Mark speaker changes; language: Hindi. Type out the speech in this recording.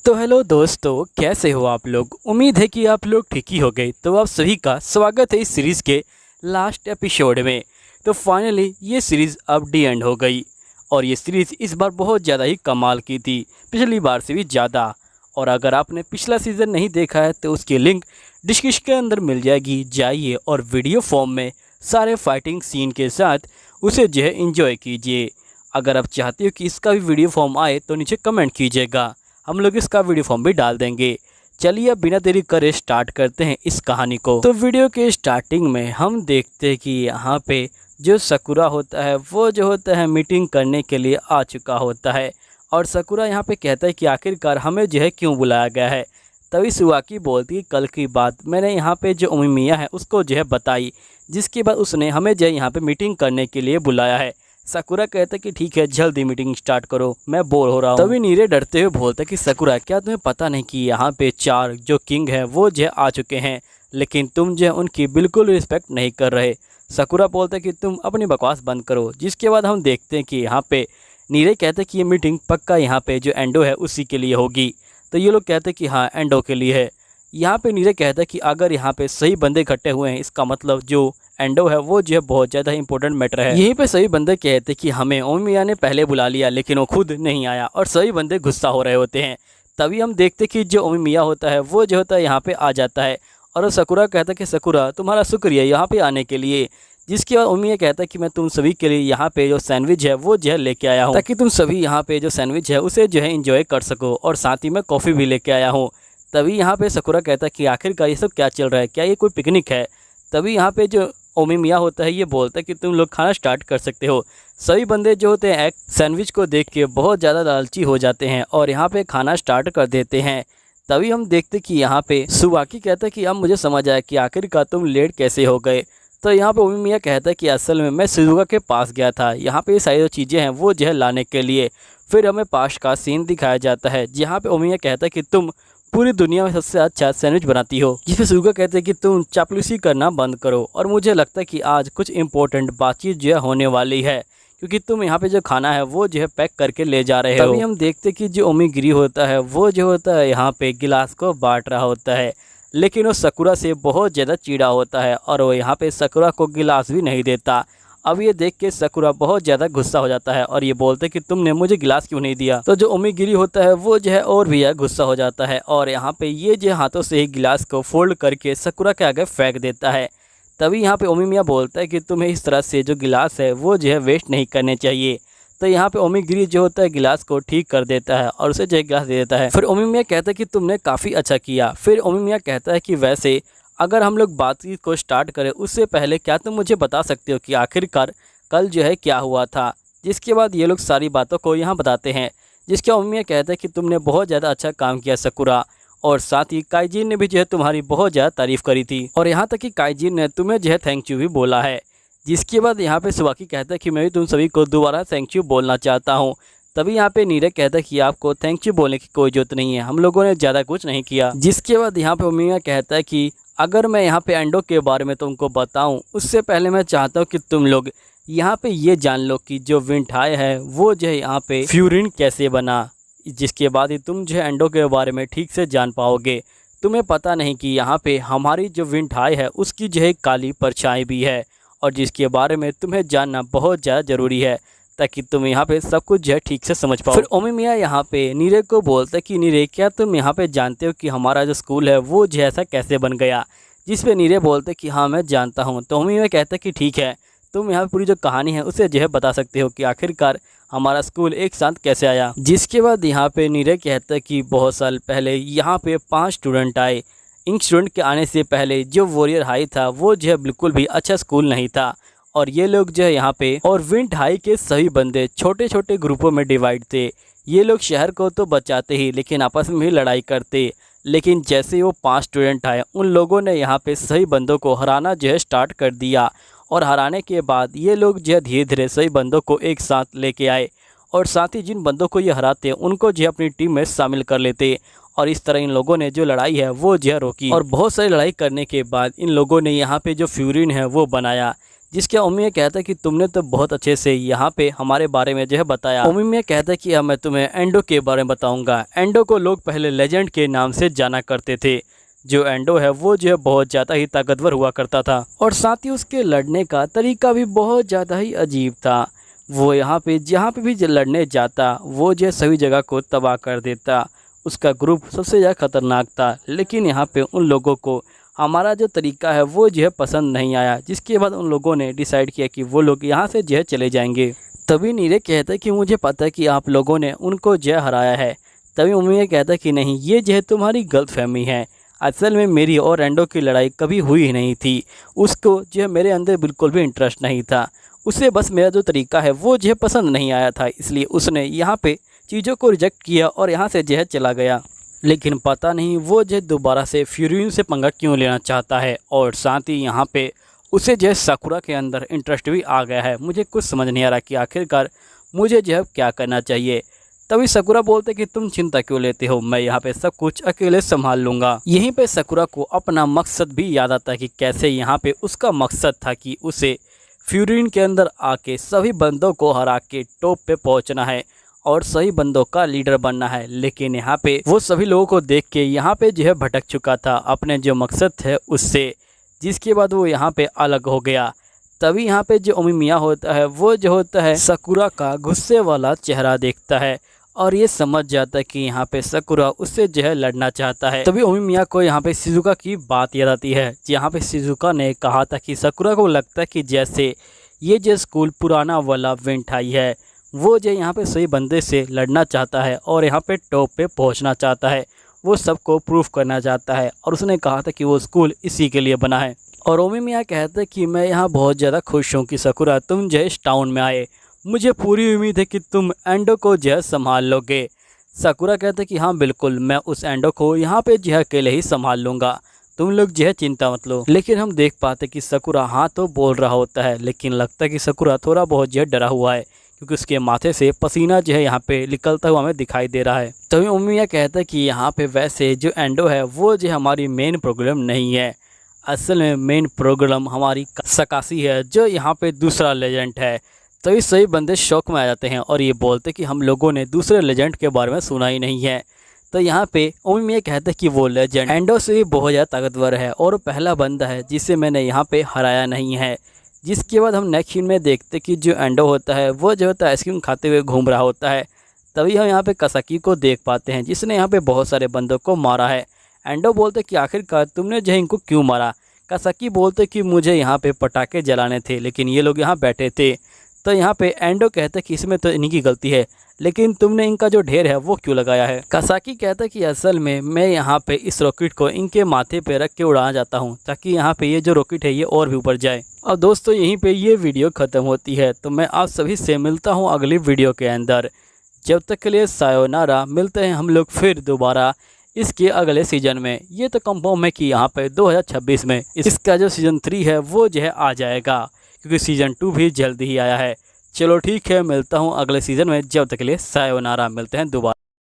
Speaker 1: तो हेलो दोस्तों, कैसे हो आप लोग। उम्मीद है कि आप लोग ठीक ही हो गए। तो आप सभी का स्वागत है इस सीरीज़ के लास्ट एपिसोड में। तो फाइनली ये सीरीज़ अब डी एंड हो गई और ये सीरीज़ इस बार बहुत ज़्यादा ही कमाल की थी, पिछली बार से भी ज़्यादा। और अगर आपने पिछला सीज़न नहीं देखा है तो उसकी लिंक डिस्क्रिप्शन के अंदर मिल जाएगी, जाइए और वीडियो फॉर्म में सारे फाइटिंग सीन के साथ उसे जो है इंजॉय कीजिए। अगर आप चाहते हो कि इसका भी वीडियो फॉर्म आए तो नीचे कमेंट कीजिएगा, हम लोग इसका वीडियो फॉर्म भी डाल देंगे। चलिए अब बिना देरी करे स्टार्ट करते हैं इस कहानी को। तो वीडियो के स्टार्टिंग में हम देखते हैं कि यहाँ पे जो सकुरा होता है वो जो होता है मीटिंग करने के लिए आ चुका होता है। और सकुरा यहाँ पे कहता है कि आखिरकार हमें जो है क्यों बुलाया गया है। तभी सुवाकी बोलती है कल की बात मैंने यहाँ पे जो उमिमिया है उसको जो है बताई, जिसके बाद उसने हमें जो है यहाँ पे मीटिंग करने के लिए बुलाया है। सकुरा कहता है कि ठीक है जल्दी मीटिंग स्टार्ट करो, मैं बोर हो रहा हूँ। तभी नीरे डरते हुए बोलता है कि सकुरा क्या तुम्हें पता नहीं कि यहाँ पे 4 जो किंग है वो जो आ चुके हैं, लेकिन तुम जो उनकी बिल्कुल रिस्पेक्ट नहीं कर रहे। सकुरा बोलता है कि तुम अपनी बकवास बंद करो। जिसके बाद हम देखते हैं कि यहाँ पे नीरे कहते हैं कि ये मीटिंग पक्का यहाँ पे जो एंडो है उसी के लिए होगी। तो ये लोग कहते हैं कि हाँ एंडो के लिए है। यहाँ पे नीरे कहता है कि अगर यहाँ पे सही बंदे इकट्ठे हुए हैं इसका मतलब जो एंडो है वो जो है बहुत ज़्यादा इंपॉर्टेंट मैटर है। यहीं पे सभी बंदे कहते कि हमें ओमिया ने पहले बुला लिया लेकिन वो खुद नहीं आया और सभी बंदे गुस्सा हो रहे होते हैं। तभी हम देखते कि जो ओमिया होता है वो जो होता है यहाँ पे आ जाता है और सकुरा कहता है कि सकुरा तुम्हारा शुक्रिया यहाँ पे आने के लिए। जिसके बाद ओमिया कहता है कि मैं तुम सभी के लिए यहाँ पे जो सैंडविच है वो जो है लेके आया हूँ, ताकि तुम सभी यहाँ पे जो सैंडविच है उसे जो है इंजॉय कर सको, और साथ ही मैं कॉफ़ी भी लेके आया हूँ। तभी यहाँ पे सकुरा कहता है कि आखिरकार ये सब क्या चल रहा है, क्या ये कोई पिकनिक है। तभी यहाँ पे जो ओमिमिया होता है ये बोलता है कि तुम लोग खाना स्टार्ट कर सकते हो। सभी बंदे जो होते हैं सैंडविच को देख के बहुत ज़्यादा लालची हो जाते हैं और यहाँ पे खाना स्टार्ट कर देते हैं। तभी हम देखते कि यहाँ पे सुवाकी कहता है कि अब मुझे समझ आया कि आखिरकार तुम लेट कैसे हो गए। तो यहाँ पे ओमिमिया कहता है कि असल में मैं शिजुका के पास गया था यहाँ पे ये सारी जो चीज़ें हैं वो जो है लाने के लिए। फिर हमें पास का सीन दिखाया जाता है जहाँ पे ओमिमिया कहता है कि तुम पूरी दुनिया में सबसे अच्छा सैंडविच बनाती हो। जिसमें सुगा कहते हैं कि तुम चापलूसी करना बंद करो, और मुझे लगता है कि आज कुछ इंपॉर्टेंट बातचीत जो है होने वाली है, क्योंकि तुम यहाँ पे जो खाना है वो जो है पैक करके ले जा रहे हो। तभी हम देखते कि जो ओमिगिरी होता है वो जो होता है यहाँ पे गिलास को बांट रहा होता है, लेकिन वो सकुरा से बहुत ज़्यादा चिढ़ा होता है और वो यहाँ पे सकुरा को गिलास भी नहीं देता। अब ये देख के सकुरा बहुत ज़्यादा गुस्सा हो जाता है और ये बोलते कि तुमने मुझे गिलास क्यों नहीं दिया। तो जो ओमिगिरी होता है वो जो है और भी गुस्सा हो जाता है और यहाँ पे ये जो हाथों से ही गिलास को फोल्ड करके सकुरा के आगे फेंक देता है। तभी यहाँ पे ओमिमिया बोलता है कि तुम्हें इस तरह से जो गिलास है वो जो है वेस्ट नहीं करने चाहिए। तो यहाँ पे ओमिगिरी जो होता है गिलास को ठीक कर देता है और उसे जो है गिलास दे देता है। फिर ओमिमिया कहता है कि तुमने काफ़ी अच्छा किया। फिर ओमिमिया कहता है कि वैसे अगर हम लोग बातचीत को स्टार्ट करें उससे पहले क्या तुम मुझे बता सकते हो कि आखिरकार कल जो है क्या हुआ था। जिसके बाद ये लोग सारी बातों को यहाँ बताते हैं, जिसके ओमिमिया कहता है कि तुमने बहुत ज़्यादा अच्छा काम किया सकुरा, और साथ ही काइजिन ने भी जो है तुम्हारी बहुत ज़्यादा तारीफ़ करी थी और यहाँ तक कि काइजिन ने तुम्हें जो है थैंक यू भी बोला है। जिसके बाद यहाँ पे सुवाकी कहता है कि मैं भी तुम सभी को दोबारा थैंक यू बोलना चाहता हूँ। तभी यहाँ पे नीरज कहता है कि आपको थैंक यू बोलने की कोई ज़रूरत नहीं है, हम लोगों ने ज़्यादा कुछ नहीं किया। जिसके बाद यहाँ पे ओमिमिया कहता है कि अगर मैं यहाँ पे एंडो के बारे में तुमको बताऊँ उससे पहले मैं चाहता हूँ कि तुम लोग यहाँ पे ये जान लो कि जो विंठाई है वो जो है यहाँ पे फ्यूरिन कैसे बना। जिसके बाद ही तुम जो है एंडो के बारे में ठीक से जान पाओगे। तुम्हें पता नहीं कि यहाँ पे हमारी जो विंठाई है उसकी जो है काली परछाई भी है, और जिसके बारे में तुम्हें जानना बहुत ज़्यादा ज़रूरी है ताकि तुम यहाँ पे सब कुछ जो है ठीक से समझ पाओ। फिर ओमिमिया यहाँ पे नीरे को बोलता है कि नीरे क्या तुम यहाँ पे जानते हो कि हमारा जो स्कूल है वो जो ऐसा कैसे बन गया। जिस पे नीरे बोलते कि हाँ मैं जानता हूँ। तो ओमिमिया कहता है कि ठीक है तुम यहाँ पूरी जो कहानी है उसे जो है बता सकते हो कि आखिरकार हमारा स्कूल एक साथ कैसे आया। जिसके बाद यहाँ पे नीरे कहता है कि बहुत साल पहले यहाँ पे 5 स्टूडेंट आए। इन स्टूडेंट के आने से पहले जो वॉरियर हाई था वो जो है बिल्कुल भी अच्छा स्कूल नहीं था, और ये लोग जो है यहाँ पे और विंट हाई के सभी बंदे छोटे छोटे ग्रुपों में डिवाइड थे। ये लोग शहर को तो बचाते ही लेकिन आपस में भी लड़ाई करते। लेकिन जैसे वो 5 स्टूडेंट आए उन लोगों ने यहाँ पे सही बंदों को हराना जो है स्टार्ट कर दिया, और हराने के बाद ये लोग जो है धीरे धीरे सही बंदों को एक साथ लेके आए, और साथ ही जिन बंदों को ये हराते उनको जो है अपनी टीम में शामिल कर लेते। और इस तरह इन लोगों ने जो लड़ाई है वो जो है रोकी, और बहुत सारी लड़ाई करने के बाद इन लोगों ने यहाँ पे जो फ्यूरिन है वो बनाया। जिसके ओमी ये कहता है कि तुमने तो बहुत अच्छे से यहाँ पे हमारे बारे में जो है बताया। ओमी में कहता है कि अब मैं तुम्हें एंडो के बारे में बताऊंगा। एंडो को लोग पहले लेजेंड के नाम से जाना करते थे। जो एंडो है वो जो है बहुत ज़्यादा ही ताकतवर हुआ करता था और साथ ही उसके लड़ने का तरीका भी बहुत ज़्यादा ही अजीब था। वो यहाँ पे जहाँ पे भी लड़ने जाता वो जो है सभी जगह को तबाह कर देता। उसका ग्रुप सबसे ज़्यादा खतरनाक था, लेकिन यहाँ पे उन लोगों को हमारा जो तरीका है वो जो है पसंद नहीं आया, जिसके बाद उन लोगों ने डिसाइड किया कि वो लोग यहाँ से जो है चले जाएंगे। तभी नीरे कहता है कि मुझे पता है कि आप लोगों ने उनको जो है हराया है। तभी उम्मी ये कहता है कि नहीं, ये जो है तुम्हारी गलतफहमी है। असल में मेरी और एंडो की लड़ाई कभी हुई ही नहीं थी। उसको जो है मेरे अंदर बिल्कुल भी इंटरेस्ट नहीं था। उसे बस मेरा जो तरीका है वो जो है पसंद नहीं आया था, इसलिए उसने यहाँ पे चीज़ों को रिजेक्ट किया और यहाँ से जो है चला गया। लेकिन पता नहीं वो जो दोबारा से फ्यूरिन से पंगा क्यों लेना चाहता है और साथ ही यहाँ पे उसे जो है साकुरा के अंदर इंटरेस्ट भी आ गया है। मुझे कुछ समझ नहीं आ रहा कि आखिरकार मुझे जो है क्या करना चाहिए। तभी साकुरा बोलते कि तुम चिंता क्यों लेते हो, मैं यहाँ पे सब कुछ अकेले संभाल लूँगा। यहीं पे साकुरा को अपना मकसद भी याद आता है कि कैसे यहाँ पे उसका मकसद था कि उसे फ्यूरिन के अंदर आके सभी बंदों को हरा के टॉप पे पहुँचना है और सही बंदों का लीडर बनना है। लेकिन यहाँ पे वो सभी लोगों को देख के यहाँ पे जो है भटक चुका था अपने जो मकसद है उससे, जिसके बाद वो यहाँ पे अलग हो गया। तभी यहाँ पे जो ओमिमिया होता है वो जो होता है साकुरा का गुस्से वाला चेहरा देखता है और ये समझ जाता है कि यहाँ पे साकुरा उससे जो है लड़ना चाहता है। तभी ओमिमिया को यहाँ पे शिजुका की बात याद आती है, जहाँ पे शिजुका ने कहा था कि साकुरा को लगता है कि जैसे ये जो स्कूल पुराना वाला वेंटाई है वो जो यहाँ पे सही बंदे से लड़ना चाहता है और यहाँ पे टॉप पे पहुँचना चाहता है, वो सबको प्रूफ करना चाहता है। और उसने कहा था कि वो स्कूल इसी के लिए बना है। और ओमिमिया कहता है कि मैं यहाँ बहुत ज़्यादा खुश हूँ कि साकुरा तुम जो है इस टाउन में आए। मुझे पूरी उम्मीद है कि तुम एंडो को जो है संभाल लोगे। साकुरा कहता है कि हाँ बिल्कुल, मैं उस एंडो को यहाँ पे जो है अकेले ही संभाल लूँगा, तुम लोग जो है चिंता मत लो। लेकिन हम देख पाते कि साकुरा हाँ तो बोल रहा होता है, लेकिन लगता है कि साकुरा थोड़ा बहुत जो है डरा हुआ है, क्योंकि उसके माथे से पसीना जो है यहाँ पे निकलता हुआ हमें दिखाई दे रहा है। तभी ओमिमिया कहता है कि यहाँ पे वैसे जो एंडो है वो जो हमारी मेन प्रॉब्लम नहीं है। असल में मेन प्रॉब्लम हमारी सकाशी है, जो यहाँ पे दूसरा लेजेंड है। तभी सही बंदे शौक में आ जाते हैं और ये बोलते कि हम लोगों ने दूसरे लेजेंड के बारे में सुना ही नहीं है। तो यहाँ पे ओमिमिया कहता है कि वो लेजेंड एंडो से भी बहुत ज़्यादा ताकतवर है और पहला बंदा है जिसे मैंने यहाँ पे हराया नहीं है। जिसके बाद हम नेक्स्ट सीन में देखते कि जो एंडो होता है वो जो होता है आइसक्रीम खाते हुए घूम रहा होता है। तभी हम यहाँ पे कासाकी को देख पाते हैं, जिसने यहाँ पे बहुत सारे बंदों को मारा है। एंडो बोलते कि आखिरकार तुमने जो है इनको क्यों मारा। कासाकी बोलते कि मुझे यहाँ पे पटाखे जलाने थे, लेकिन ये लोग यहाँ बैठे थे। तो यहाँ पे एंडो कहते कि इसमें तो इन्हीं की गलती है, लेकिन तुमने इनका जो ढेर है वो क्यों लगाया है। कासाकी कहता है कि असल में मैं यहाँ पे इस रॉकेट को इनके माथे पे रख के उड़ाना चाहता हूँ, ताकि यहाँ पे ये जो रॉकेट है ये और भी ऊपर जाए। और दोस्तों यहीं पे ये वीडियो ख़त्म होती है, तो मैं आप सभी से मिलता हूँ अगली वीडियो के अंदर। जब तक के लिए सायोनारा, मिलते हैं हम लोग फिर दोबारा इसके अगले सीज़न में। ये तो कंफर्म है कि यहाँ पे 2026 में इसका जो सीज़न 3 है वो जो है आ जाएगा, क्योंकि सीज़न 2 भी जल्दी ही आया है। चलो ठीक है, मिलता हूँ अगले सीज़न में। जब तक के लिए सायोनारा, मिलते हैं दोबारा।